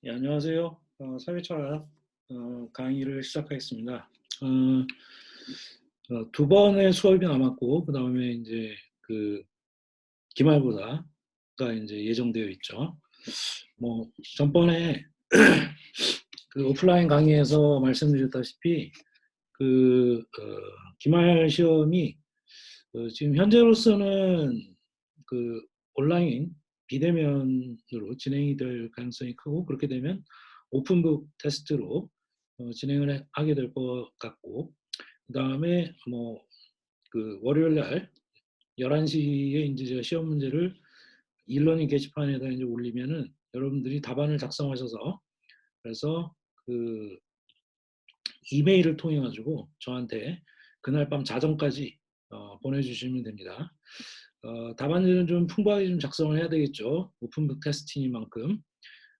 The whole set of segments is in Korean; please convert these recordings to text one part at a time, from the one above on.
예, 안녕하세요. 사회철학 강의를 시작하겠습니다. 두 번의 수업이 남았고, 그 다음에 이제 그 기말고사가 이제 예정되어 있죠. 뭐 전번에 그 오프라인 강의에서 말씀드렸다시피 기말 시험이 지금 현재로서는 그 온라인 비대면으로 진행이 될 가능성이 크고, 그렇게 되면 오픈북 테스트로 진행을 하게 될 것 같고, 그 다음에 뭐 그 월요일 날 11시에 이제 제가 시험 문제를 일러닝 게시판에다 이제 올리면은 여러분들이 답안을 작성하셔서, 그래서 그 이메일을 통해 가지고 저한테 그날 밤 자정까지 보내주시면 됩니다. 답안지는 좀 풍부하게 좀 작성을 해야 되겠죠. 오픈북 테스트니만큼.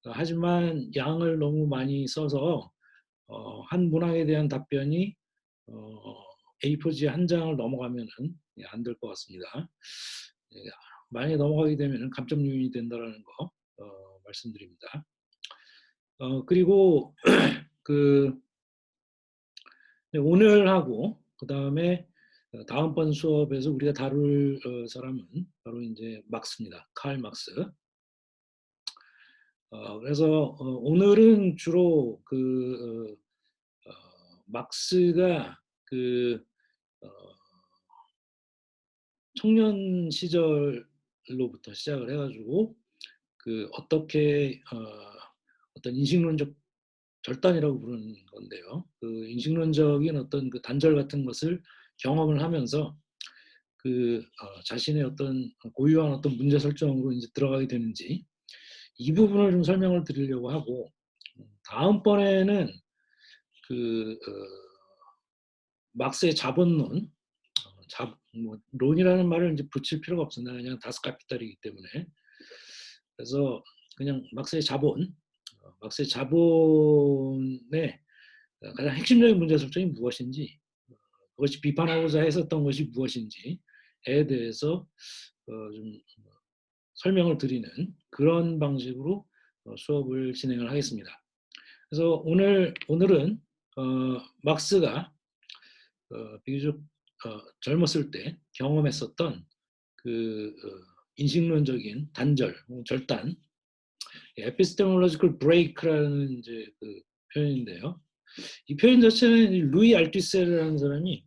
하지만 양을 너무 많이 써서 한 문항에 대한 답변이 A4지 한 장을 넘어가면은 안 될 것 같습니다. 예, 만약에 넘어가게 되면 감점 요인이 된다라는 거 말씀드립니다. 그리고 그 오늘하고 그 다음에 다음번 수업에서 우리가 다룰 사람은 바로 이제 막스입니다. 칼 막스. 그래서 오늘은 주로 막스가 그 어, 청년 시절로부터 시작을 해가지고 그 어떻게 어떤 인식론적 절단이라고 부르는 건데요. 그 인식론적인 어떤 그 단절 같은 것을 경험을 하면서 자신의 어떤 고유한 어떤 문제 설정으로 이제 들어가게 되는지 이 부분을 좀 설명을 드리려고 하고, 다음번에는 그 막스의 자본론, 뭐 론이라는 말을 이제 붙일 필요가 없습니다. 그냥 다스카피탈이기 때문에. 그래서 그냥 막스의 자본의 가장 핵심적인 문제 설정이 무엇인지, 그것이 비판하고자 했었던 것이 무엇인지에 대해서 좀 설명을 드리는 그런 방식으로 수업을 진행을 하겠습니다. 그래서 오늘은 막스가 비교적 젊었을 때 경험했었던 인식론적인 단절, 절단, epistemological break라는 이제 그 표현인데요. 이 표현 자체는 루이 알투세르라는 사람이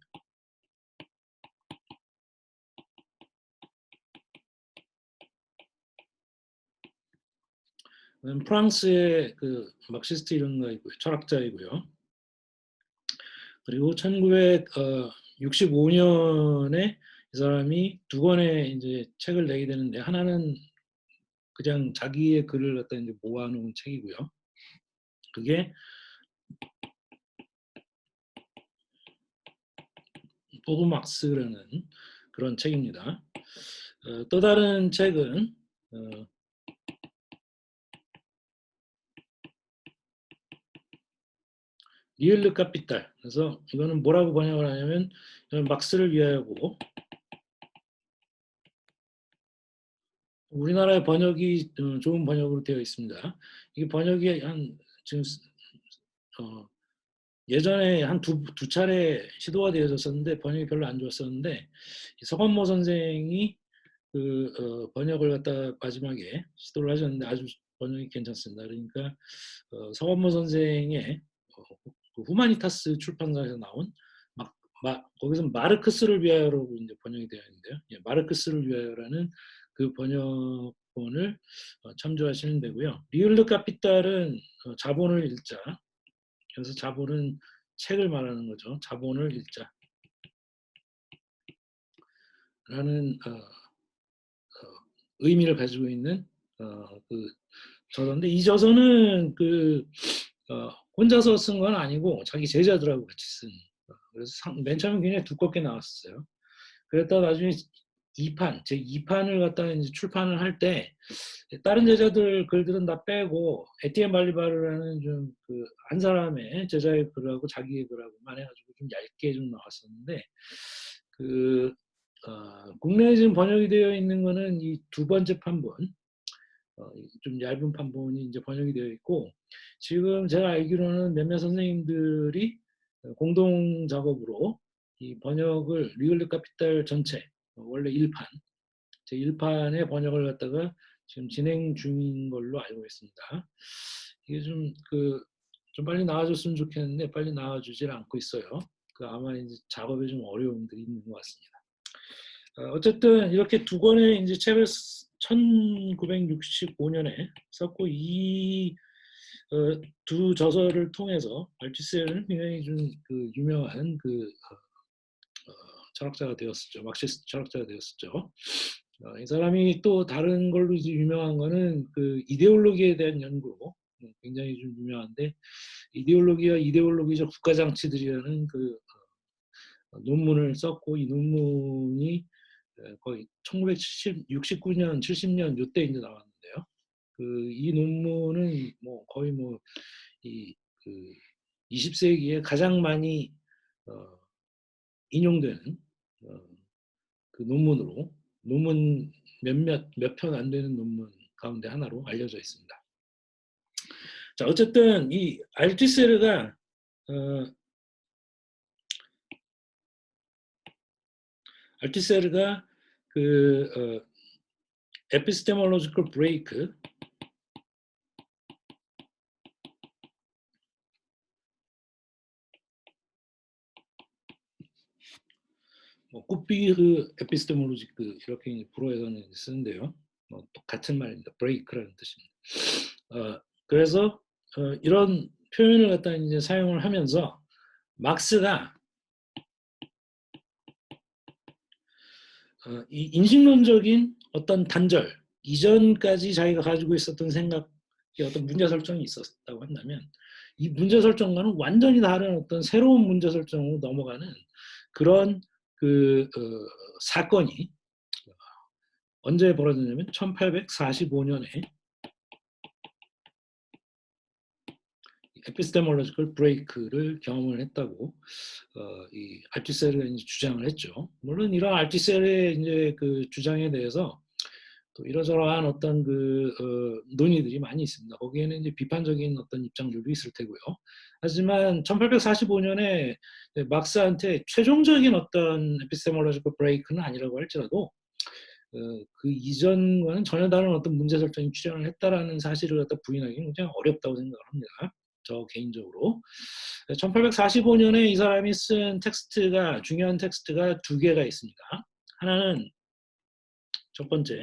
프랑스의 그 막시스트 이론가이고요, 철학자이고요. 그리고 1965년에 이 사람이 두 권의 이제 책을 내게 되는데, 하나는 그냥 자기의 글을 갖다 이제 모아놓은 책이고요. 그게 포브막스라는 그런 책입니다. 또 다른 책은 리을르 카피탈. 그래서 이거는 뭐라고 번역을 하냐면 막스를 위하여고, 우리나라의 번역이 좋은 번역으로 되어 있습니다. 이게 번역이 한 지금 예전에 한 두 차례 시도가 되어졌었는데 번역이 별로 안 좋았었는데, 서건모 선생이 번역을 갖다 마지막에 시도를 하셨는데 아주 번역이 괜찮습니다. 그러니까 서건모 선생의 그 후마니타스 출판사에서 나온 거기서 마르크스를 위하여로 이제 번역이 되어 있는데요. 예, 마르크스를 위하여라는 그 번역본을 참조하시면 되고요. 리을르 카피탈은 자본을 읽자. 그래서 자본은 책을 말하는 거죠. 자본을 읽자라는 의미를 가지고 있는 그 저서인데, 이 저서는 혼자서 쓴 건 아니고 자기 제자들하고 같이 쓴. 그래서 맨 처음에 굉장히 두껍게 나왔어요. 그랬다 나중에 제 2판을 갖다가 이제 출판을 할 때 다른 제자들 글들은 다 빼고 에티엔 발리바르라는 좀 한 사람의 제자의 글하고 자기의 글하고만 해가지고 좀 얇게 좀 나왔었는데, 국내에 지금 번역이 되어 있는 거는 이 두 번째 판본, 좀 얇은 판본이 이제 번역이 되어 있고, 지금 제가 알기로는 몇몇 선생님들이 공동 작업으로 이 번역을 리얼리 카피탈 전체, 원래 1판, 제 1판의 번역을 갖다가 지금 진행 중인 걸로 알고 있습니다. 이게 좀 빨리 나와줬으면 좋겠는데 빨리 나와주질 않고 있어요. 아마 이제 작업에 좀 어려움들이 있는 것 같습니다. 어쨌든 이렇게 두 권의 이제 책을 1965년에 썼고, 이 두 저서를 통해서 알투셀은 굉장히 좀 유명한 철학자가 되었었죠. 막시스트 철학자가 되었었죠. 이 사람이 또 다른 걸로 이제 유명한 거는 이데올로기에 대한 연구로 굉장히 좀 유명한데, 이데올로기와 이데올로기적 국가장치들이라는 논문을 썼고, 이 논문이 거의 1969년, 70년 요때 이제 나왔는데요. 이 논문은 뭐 거의 이 20세기에 가장 많이 인용되는 논문으로, 논문 몇 편 안 되는 논문 가운데 하나로 알려져 있습니다. 자, 어쨌든 이 알투세르가 epistemological break, 꾸피르 에피스테몰로지크 이렇게 불어에서는 쓰는데요. 같은 말입니다. 브레이크라는 뜻입니다. 그래서 이런 표현을 갖다 이제 사용을 하면서 막스가 이 인식론적인 어떤 단절 이전까지 자기가 가지고 있었던 생각의 어떤 문제 설정이 있었다고 한다면, 이 문제 설정과는 완전히 다른 어떤 새로운 문제 설정으로 넘어가는 그런 사건이 언제 벌어졌냐면 1845년에 에피스테몰로지컬 브레이크를 경험을 했다고 이 알투셀이 이제 주장을 했죠. 물론 이런 알투셀의 이제 주장에 대해서 또 이러저러한 어떤 논의들이 많이 있습니다. 거기에는 이제 비판적인 어떤 입장들도 있을 테고요. 하지만 1845년에 막스한테 최종적인 어떤 에피스테몰로지컬 브레이크는 아니라고 할지라도 그 이전과는 전혀 다른 어떤 문제 설정이 출현을 했다라는 사실을 갖다 부인하기는 굉장히 어렵다고 생각을 합니다. 저 개인적으로. 1845년에 이 사람이 쓴 텍스트가, 중요한 텍스트가 두 개가 있습니다. 하나는 첫 번째,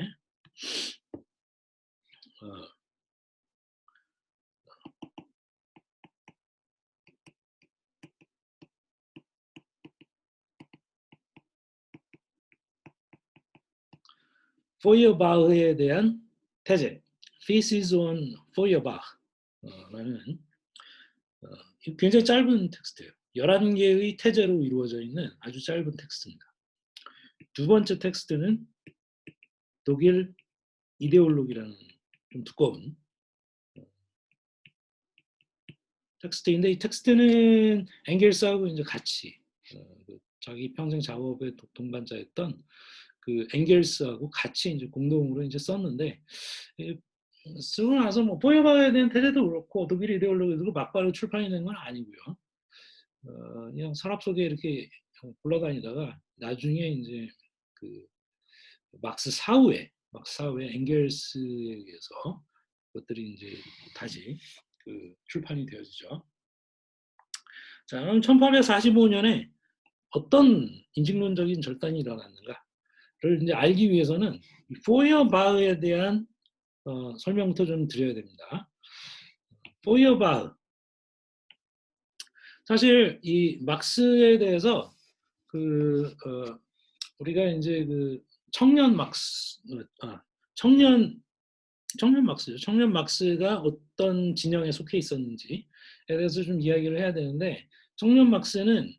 포이어바흐에 대한 태제, Thesis on Feuerbach라는 굉장히 짧은 텍스트예요. 11개의 태제로 이루어져 있는 아주 짧은 텍스트입니다. 두 번째 텍스트는 독일 이데올로기라는 좀 두꺼운 텍스트인데, 이 텍스트는 엥겔스하고 이제 같이 자기 평생 작업의 동반자였던 엥겔스하고 같이 이제 공동으로 이제 썼는데, 쓰고 나서 포에바에 대한 태제도 그렇고 독일 이데올로기도 막바로 출판이 된 건 아니고요. 그냥 서랍 속에 이렇게 굴러다니다가 나중에 이제 막스 사후에 엥겔스에 의해서 그것들이 이제 다시 출판이 되어지죠. 자, 그럼 1845년에 어떤 인식론적인 절단이 일어났는가를 이제 알기 위해서는 포이어바흐에 대한 설명부터 좀 드려야 됩니다. 포이어바흐, 사실 이 막스에 대해서 우리가 이제 청년 막스죠. 청년 막스가 어떤 진영에 속해 있었는지에 대해서 좀 이야기를 해야 되는데, 청년 막스는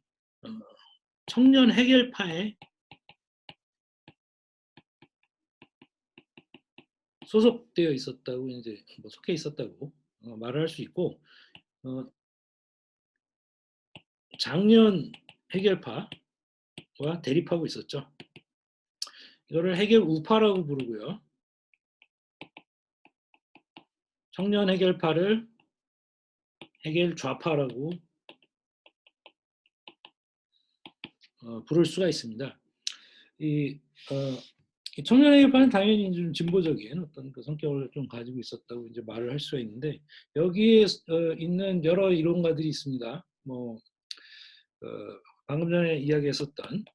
청년 해결파에 소속되어 있었다고, 이제 속해 있었다고 말을 할 수 있고, 장년 해결파와 대립하고 있었죠. 이거를 해결 우파라고 부르고요. 청년 해결파를 해결 좌파라고 부를 수가 있습니다. 이, 이 청년 해결파는 당연히 좀 진보적인 어떤 그 성격을 좀 가지고 있었다고 이제 말을 할 수가 있는데 여기에 있는 여러 이론가들이 있습니다. 뭐 방금 전에 이야기했었던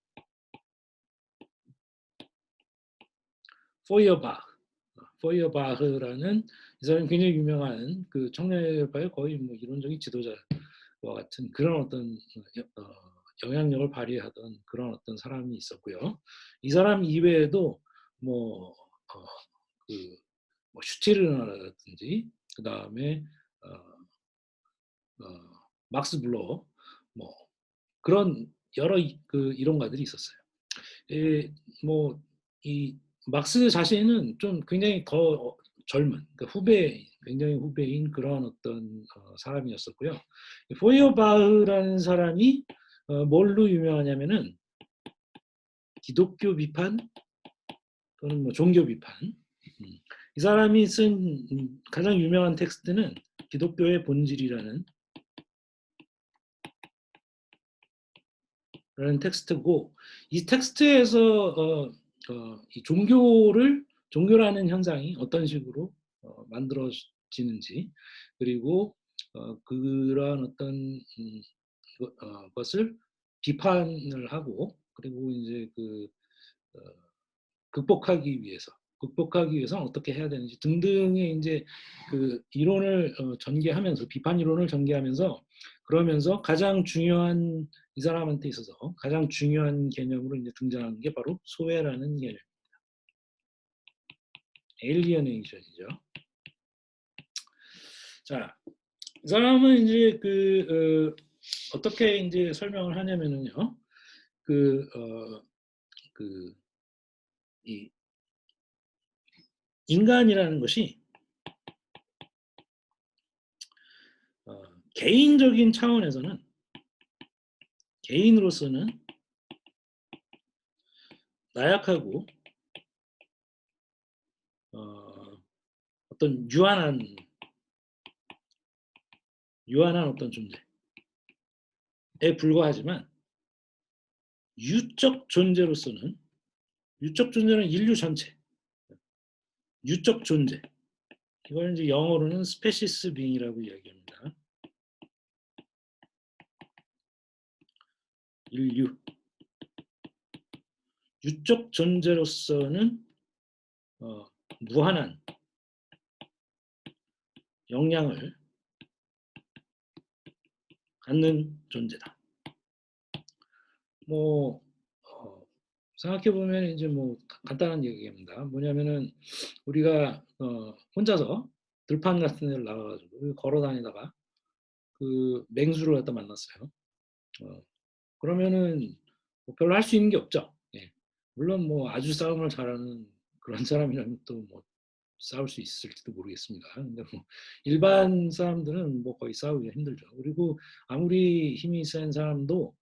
포이어바흐라는 이 사람이 굉장히 유명한 그 청년해결파의 거의 뭐 이론적인 지도자와 같은 그런 어떤 영향력을 발휘하던 그런 어떤 사람이 있었고요. 이 사람 이외에도 뭐, 뭐 슈티르너라든지 그 다음에 막스 블러 뭐 그런 여러 그 이론가들이 있었어요. 뭐이 막스 자신은 좀 굉장히 더 젊은 그러니까 굉장히 후배인 그런 어떤 사람이었었고요. 포이어바흐라는 사람이 뭘로 유명하냐면은 기독교 비판 또는 뭐 종교 비판. 이 사람이 쓴 가장 유명한 텍스트는 기독교의 본질이라는 텍스트고 이 텍스트에서 이 종교라는 현상이 어떤 식으로 만들어지는지 그리고 그러한 어떤 것을 비판을 하고 그리고 이제 어, 극복하기 위해서 어떻게 해야 되는지 등등의 이제 그 이론을 전개하면서 비판 이론을 전개하면서 그러면서 가장 중요한 이 사람한테 있어서 가장 중요한 개념으로 이제 등장하는 게 바로 소외라는 개념, 에일리어네이션이죠. 자, 이 사람은 이제 어떻게 이제 설명을 하냐면은요, 이 인간이라는 것이 개인적인 차원에서는 개인으로서는 나약하고 어떤 유한한 어떤 존재에 불과하지만 유적 존재는 인류 전체 유적 존재 이걸 이제 영어로는 스페시스 빙이라고 이야기합니다. 인류 유적 존재로서는 무한한 역량을 갖는 존재다. 뭐 생각해 보면 이제 뭐 간단한 얘기입니다. 뭐냐면은 우리가 혼자서 들판 같은 데를 나가가지고 걸어 다니다가 그 맹수를 갖다 만났어요. 그러면은 뭐 별로 할 수 있는 게 없죠. 예. 물론 뭐 아주 싸움을 잘하는 그런 사람이라면 또 뭐 싸울 수 있을지도 모르겠습니다. 근데 뭐 일반 사람들은 뭐 거의 싸우기가 힘들죠. 그리고 아무리 힘이 센 사람도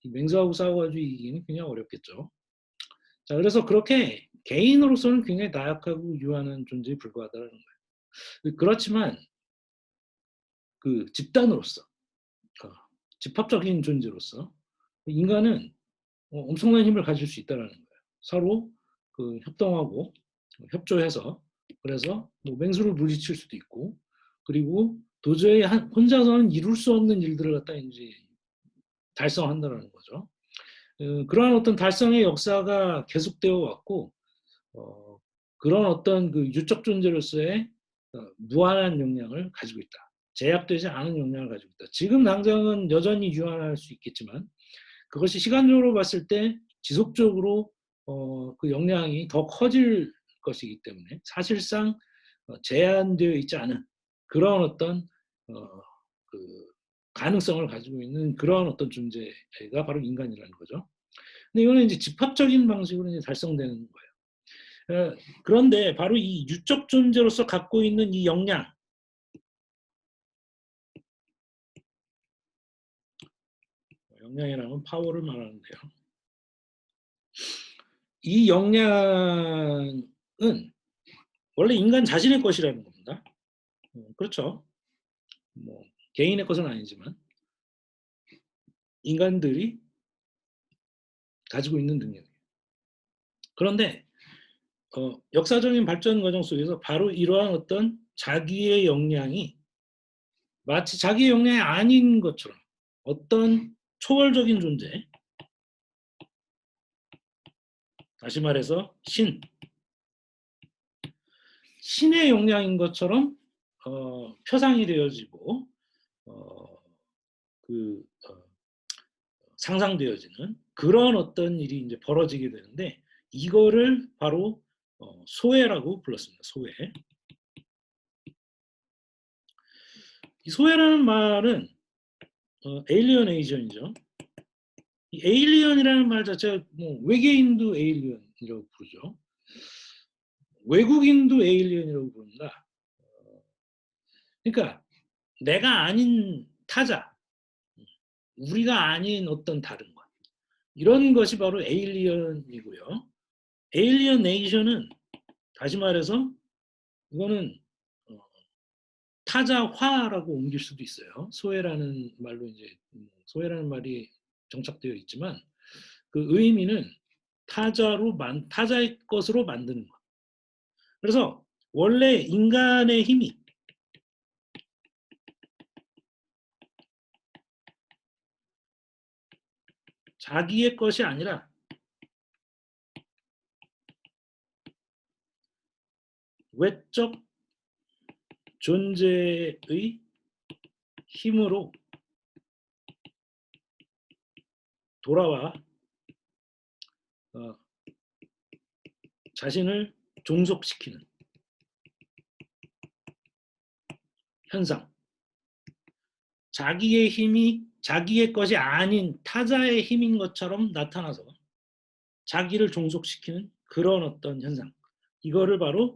맹수하고 싸워가지고 이기기는 그냥 어렵겠죠. 자, 그래서 그렇게 개인으로서는 굉장히 나약하고 유한한 존재에 불과하다는 거예요. 그렇지만 그 집단으로서, 집합적인 존재로서 인간은 엄청난 힘을 가질 수 있다는 거예요. 서로 그 협동하고 협조해서 그래서 뭐 맹수를 물리칠 수도 있고 그리고 도저히 혼자서는 이룰 수 없는 일들을 갖다 이제 달성한다는 거죠. 그러한 어떤 달성의 역사가 계속되어 왔고 그런 어떤 그 유적 존재로서의 무한한 역량을 가지고 있다. 제약되지 않은 역량을 가지고 있다. 지금 당장은 여전히 유한할 수 있겠지만 그것이 시간적으로 봤을 때 지속적으로 그 역량이 더 커질 것이기 때문에 사실상 제한되어 있지 않은 그런 어떤 그 가능성을 가지고 있는 그런 어떤 존재가 바로 인간이라는 거죠. 근데 이거는 이제 집합적인 방식으로 이제 달성되는 거예요. 그런데 바로 이 유적 존재로서 갖고 있는 이 역량이라는 파워를 말하는데요. 이 역량은 원래 인간 자신의 것이라는 겁니다. 그렇죠. 뭐 개인의 것은 아니지만 인간들이 가지고 있는 능력이에요. 그런데 역사적인 발전 과정 속에서 바로 이러한 어떤 자기의 역량이 마치 자기의 역량이 아닌 것처럼 어떤 초월적인 존재, 다시 말해서 신의 역량인 것처럼 표상이 되어지고 어, 그 상상되어지는 그런 어떤 일이 이제 벌어지게 되는데 이거를 바로 소외라고 불렀습니다. 소외. 이 소외라는 말은 에일리어네이션이죠. 이 에일리언이라는 말 자체가 뭐 외계인도 에일리언이라고 부르죠. 외국인도 에일리언이라고 부릅니다. 그러니까 내가 아닌 타자, 우리가 아닌 어떤 다른 것 이런 것이 바로 에일리언이고요. 에일리언 네이션은 다시 말해서 이거는 어, 타자화라고 옮길 수도 있어요. 소외라는 말로 이제 소외라는 말이 정착되어 있지만 그 의미는 타자의 것으로 만드는 것. 그래서 원래 인간의 힘이 자기의 것이 아니라 외적 존재의 힘으로 돌아와 어, 자신을 종속시키는 현상. 자기의 힘이 자기의 것이 아닌 타자의 힘인 것처럼 나타나서 자기를 종속시키는 그런 어떤 현상. 이거를 바로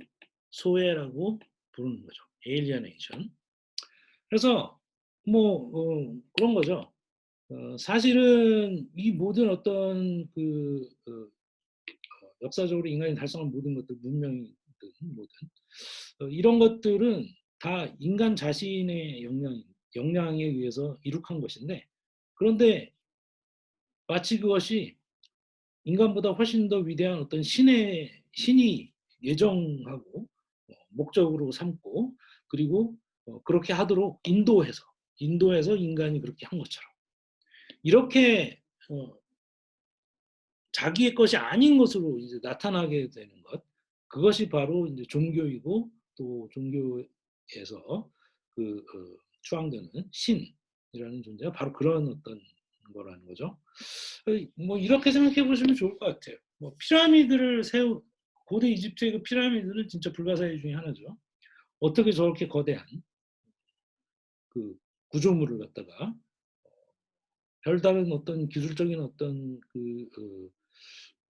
소외라고 부르는 거죠. 에일리어네이션. 그래서 뭐 그런 거죠. 사실은 이 모든 어떤 역사적으로 인간이 달성한 모든 것들, 문명이든 뭐든 이런 것들은 다 인간 자신의 역량에 의해서 이룩한 것인데 그런데 마치 그것이 인간보다 훨씬 더 위대한 어떤 신이 예정하고 목적으로 삼고 그리고 그렇게 하도록 인도해서 인간이 그렇게 한 것처럼 이렇게 자기의 것이 아닌 것으로 이제 나타나게 되는 것 그것이 바로 이제 종교이고 또 종교에서 추앙되는 신이라는 존재가 바로 그런 어떤 거라는 거죠. 뭐 이렇게 생각해 보시면 좋을 것 같아요. 뭐 피라미드를 고대 이집트의 그 피라미드는 진짜 불가사의 중에 하나죠. 어떻게 저렇게 거대한 그 구조물을 갖다가 별다른 어떤 기술적인 어떤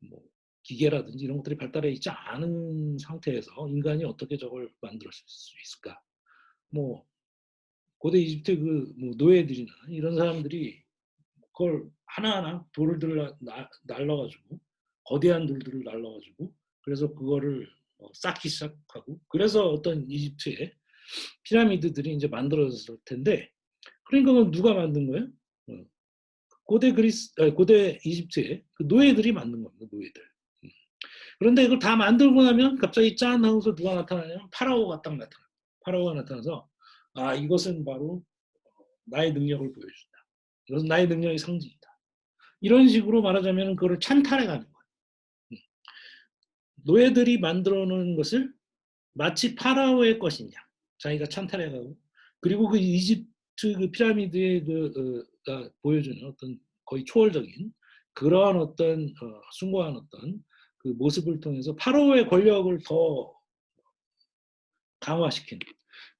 뭐 기계라든지 이런 것들이 발달해 있지 않은 상태에서 인간이 어떻게 저걸 만들었을 수 있을까? 뭐 고대 이집트 그뭐 노예들이나 이런 사람들이 그걸 하나하나 돌들을 날라가지고 거대한 돌들을 날라가지고 그래서 그거를 쌓기 시작하고 그래서 어떤 이집트의 피라미드들이 이제 만들어졌을 텐데 그러니까 그건 누가 만든 거예요? 고대 이집트의 그 노예들이 만든 겁니다. 노예들. 그런데 이걸 다 만들고 나면 갑자기 짠 하고서 누가 나타나냐면 파라오가 딱 나타나. 파라오가 나타나서 아 이것은 바로 나의 능력을 보여준다. 이것은 나의 능력의 상징이다. 이런 식으로 말하자면 그거를 찬탈해 가는 거예요. 노예들이 만들어 놓은 것을 마치 파라오의 것이냐 자기가 찬탈해 가고 그리고 그 이집트 그 피라미드의 보여주는 어떤 거의 초월적인 그러한 어떤 숭고한 어떤 그 모습을 통해서 파라오의 권력을 더 강화시키는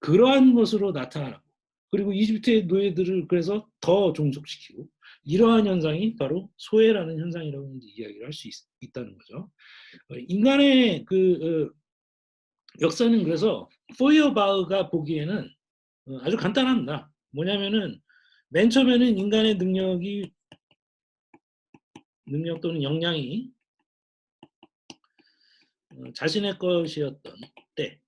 그러한 것으로 나타나고 그리고 이집트의 노예들을 그래서 더 종속시키고 이러한 현상이 바로 소외라는 현상이라고 이야기를 할 수 있다는 거죠. 인간의 역사는 그래서 포이어바흐가 보기에는 아주 간단합니다. 뭐냐면은 맨 처음에는 인간의 능력 또는 역량이 자신의 것이었던 때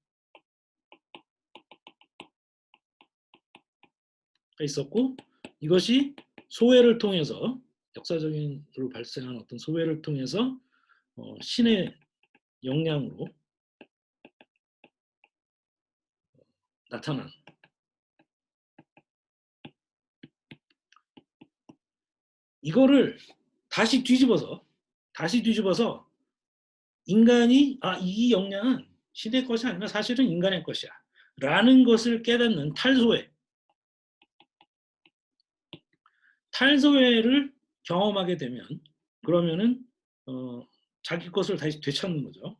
있었고 이것이 소외를 통해서 역사적인으로 발생한 어떤 소외를 통해서 신의 영향으로 나타난 이거를 다시 뒤집어서 인간이 이 영향은 신의 것이 아니라 사실은 인간의 것이야 라는 것을 깨닫는 탈소회를 경험하게 되면 그러면은 자기 것을 다시 되찾는 거죠.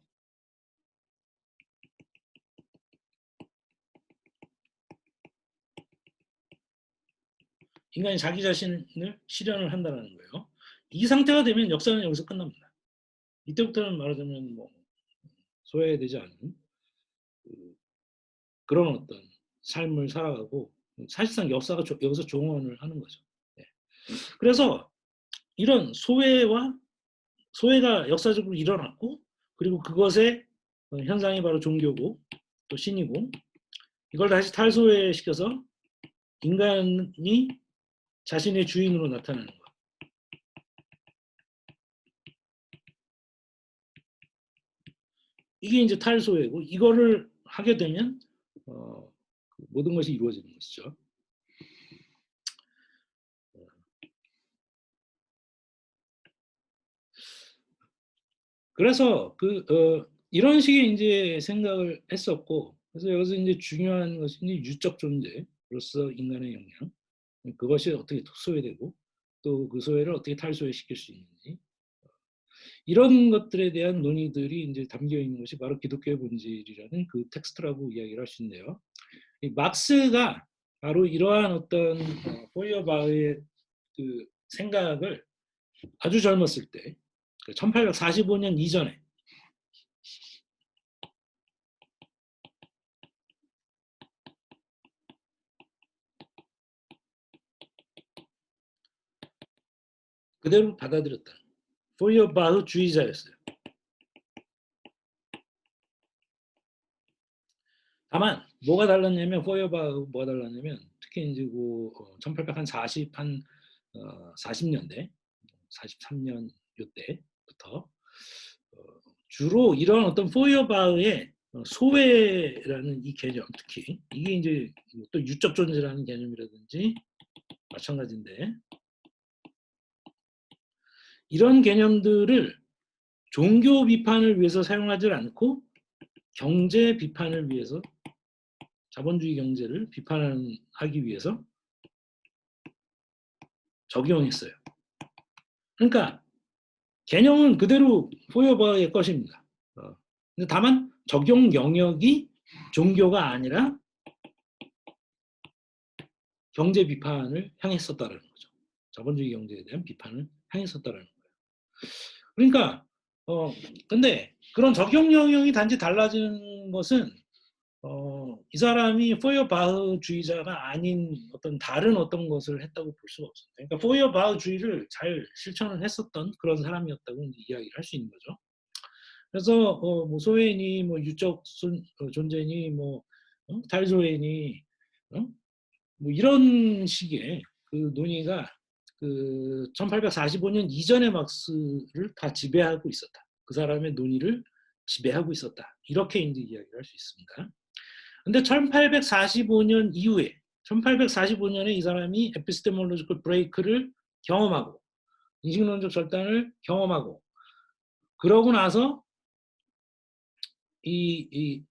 인간이 자기 자신을 실현을 한다는 거예요. 이 상태가 되면 역사는 여기서 끝납니다. 이때부터는 말하자면 뭐 소외되지 않은 그런 어떤 삶을 살아가고 사실상 역사가 여기서 종언을 하는 거죠. 네. 그래서 이런 소외가 역사적으로 일어났고 그리고 그것의 현상이 바로 종교고 또 신이고 이걸 다시 탈소외시켜서 인간이 자신의 주인으로 나타나는 것. 이게 이제 탈소외고 이거를 하게 되면 모든 것이 이루어지는 것이죠. 그래서 이런 식의 이제 생각을 했었고, 그래서 여기서 이제 중요한 것이 이제 유적 존재로서 인간의 영향, 그것이 어떻게 소외되고 또 그 소외를 어떻게 탈소외시킬 수 있는지 이런 것들에 대한 논의들이 이제 담겨 있는 것이 바로 기독교의 본질이라는 그 텍스트라고 이야기를 할 수 있는데요. 막스가 바로 이러한 어떤 포이어바흐의 그 생각을 아주 젊었을 때, 1845년 이전에 그대로 받아들였다. 포이어바흐 주의자였어요. 다만 뭐가 달랐냐면 뭐가 달랐냐면 특히 이제 1840 40년대 43년 요때부터 주로 이런 어떤 포이어바흐의 소외라는 이 개념 특히 이게 이제 또 유적 존재라는 개념이라든지 마찬가지인데 이런 개념들을 종교 비판을 위해서 사용하지 않고 경제 비판을 위해서 자본주의 경제를 비판하기 위해서 적용했어요. 그러니까 개념은 그대로 포여바의 것입니다. 근데 다만 적용 영역이 종교가 아니라 경제 비판을 향했었다는 거죠. 자본주의 경제에 대한 비판을 향했었다는 거예요. 그러니까 근데 그런 적용 영역이 단지 달라지는 것은 이 사람이 포이어바흐주의자가 아닌 어떤 다른 어떤 것을 했다고 볼 수가 없어요. 그러니까 포이어바흐주의를 잘 실천을 했었던 그런 사람이었다고 이야기를 할 수 있는 거죠. 그래서 뭐 소외니 뭐 유적 존재니 뭐 탈소외니 뭐 이런 식의 그 논의가 그 1845년 이전의 막스를 다 지배하고 있었다. 그 사람의 논의를 지배하고 있었다. 이렇게 이제 이야기를 할 수 있습니다. 근데 1845년 이후에 1845년에 이 사람이 에피스테몰로지컬 브레이크를 경험하고 인식론적 절단을 경험하고 그러고 나서 이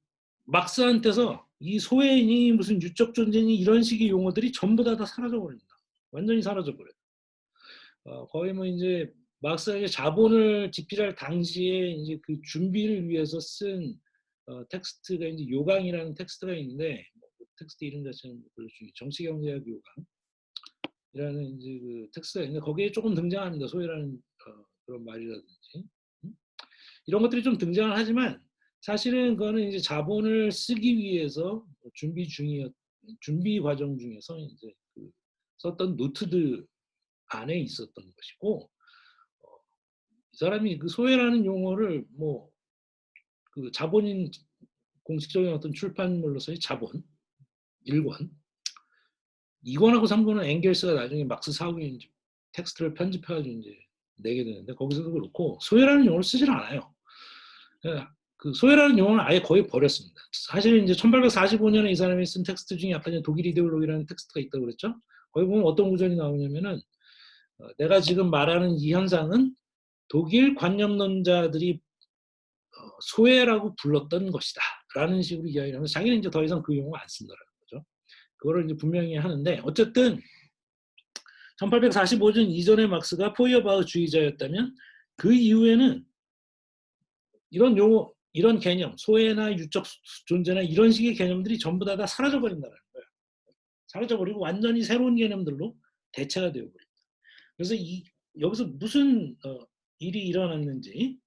막스한테서 이 소외니 무슨 유적 존재니 이런 식의 용어들이 전부 다 사라져버립니다. 완전히 사라져버려요. 거의 뭐 이제 막스가 이제 자본을 집필할 당시에 이제 그 준비를 위해서 쓴 텍스트가 이제 요강이라는 텍스트가 있는데 그 텍스트 이름 자체는 별로 중요 정치경제학 요강이라는 이제 그 텍스트가 있는데 거기에 조금 등장합니다. 소외라는 그런 말이라든지 이런 것들이 좀 등장을 하지만 사실은 그거는 이제 자본을 쓰기 위해서 준비 과정 중에서 이제 그 썼던 노트들 안에 있었던 것이고 이 사람이 그 소외라는 용어를 뭐 그 자본인 공식적인 어떤 출판물로서의 자본 1권 2권하고 3권은 엥겔스가 나중에 막스 사후에 이제 텍스트를 편집해 가지고 인제 내게 되는데 거기서도 그렇고 소외라는 용어를 쓰질 않아요. 예. 그 소외라는 용어는 아예 거의 버렸습니다. 사실 인제 1845년에 이 사람이 쓴 텍스트 중에 아까 전에 독일 이데올로기라는 텍스트가 있다고 그랬죠. 거기 보면 어떤 구절이 나오냐면은 "내가 지금 말하는 이 현상은 독일 관념론자들이 소외라고 불렀던 것이다."라는 식으로 이야기를 하면서 자기는 인제 더 이상 그 용어 안 쓴다라는 거죠. 그거를 인제 분명히 하는데 어쨌든 1845년 이전에 막스가 포이어바흐주의자였다면 그 이후에는 이런 용어, 이런 개념, 소외나 유적 존재나 이런 식의 개념들이 전부 다 사라져 버린다는 거예요. 사라져 버리고 완전히 새로운 개념들로 대체가 되어 버립니다. 그래서 여기서 무슨 일이 일어났는지,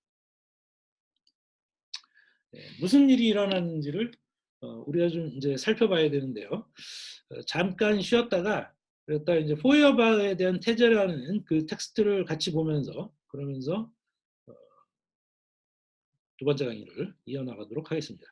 무슨 일이 일어났는지를 우리가 좀 이제 살펴봐야 되는데요. 잠깐 쉬었다가 그랬다 이제 포이어바흐에 대한 테제라는 그 텍스트를 같이 보면서 그러면서 두 번째 강의를 이어나가도록 하겠습니다.